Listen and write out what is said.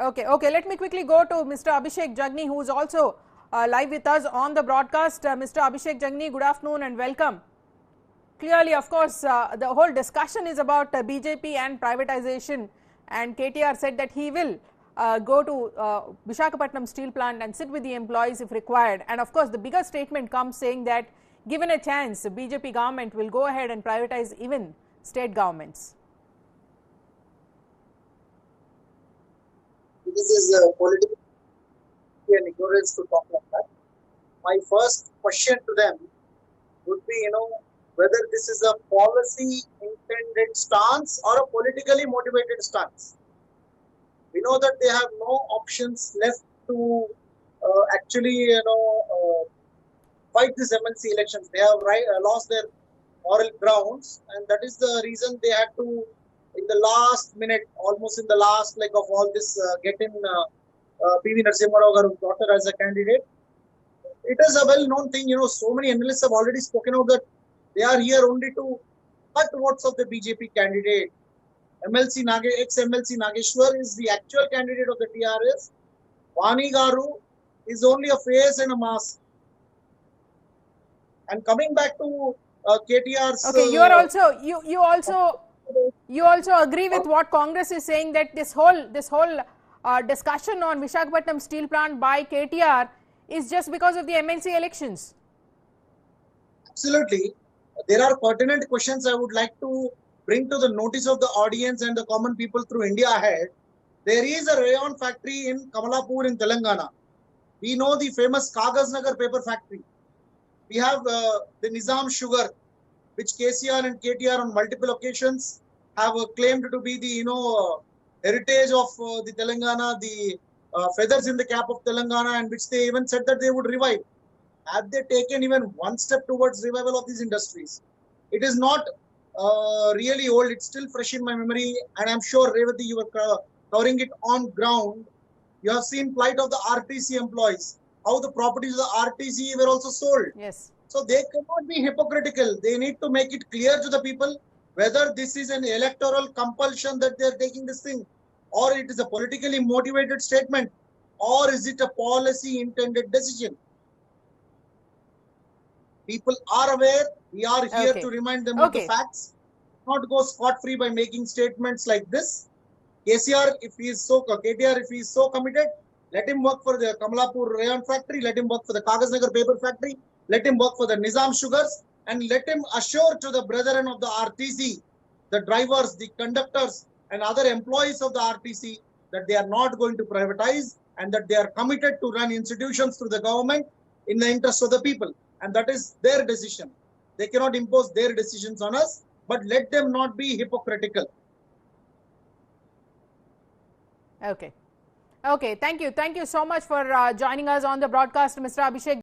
Okay. Let me quickly go to Mr. Abhishek Jagni, who is also live with us on the broadcast. Mr. Abhishek Jagni, good afternoon and welcome. Clearly, of course, the whole discussion is about BJP and privatization, and KTR said that he will go to Visakhapatnam steel plant and sit with the employees if required. And of course, the bigger statement comes saying that given a chance, the BJP government will go ahead and privatize even state governments. This is political and ignorance to talk like that. My first question to them would be, whether this is a policy intended stance or a politically motivated stance. We know that they have no options left to actually, fight these MLC elections. They have lost their moral grounds, and that is the reason they had to, in the last minute, almost in the last leg of all this, get in PV Narasimha Rao Garu's daughter as a candidate. It is a well-known thing, so many analysts have already spoken out that they are here only to cut votes of the BJP candidate. Ex-MLC Nageshwar is the actual candidate of the TRS. Vani Garu is only a face and a mask. And coming back to KTR's... Okay, you also agree with what Congress is saying, that this whole discussion on Visakhapatnam steel plant by KTR is just because of the MLC elections? Absolutely. There are pertinent questions I would like to bring to the notice of the audience and the common people through India ahead. There is a Rayon factory in Kamalapur in Telangana. We know the famous Kagaznagar paper factory. We have the Nizam Sugar, which KCR and KTR on multiple occasions have claimed to be the heritage of the Telangana, the feathers in the cap of Telangana, and which they even said that they would revive. Have they taken even one step towards revival of these industries? It is not really old. It's still fresh in my memory, and I'm sure, Revati, you were covering it on ground. You have seen plight of the RTC employees, how the properties of the RTC were also sold. Yes. So they cannot be hypocritical. They need to make it clear to the people whether this is an electoral compulsion that they are taking this thing, or it is a politically motivated statement, or is it a policy intended decision. People are aware. We are here to remind them of the facts. Not go scot-free by making statements like this. KTR, if he is so committed, let him work for the Kamalapur Rayon factory, let him work for the Kagaznagar paper factory, let him work for the Nizam Sugars, and let him assure to the brethren of the RTC, the drivers, the conductors, and other employees of the RTC that they are not going to privatize and that they are committed to run institutions through the government in the interest of the people. And that is their decision. They cannot impose their decisions on us, but let them not be hypocritical. Okay. Thank you so much for joining us on the broadcast, Mr. Abhishek.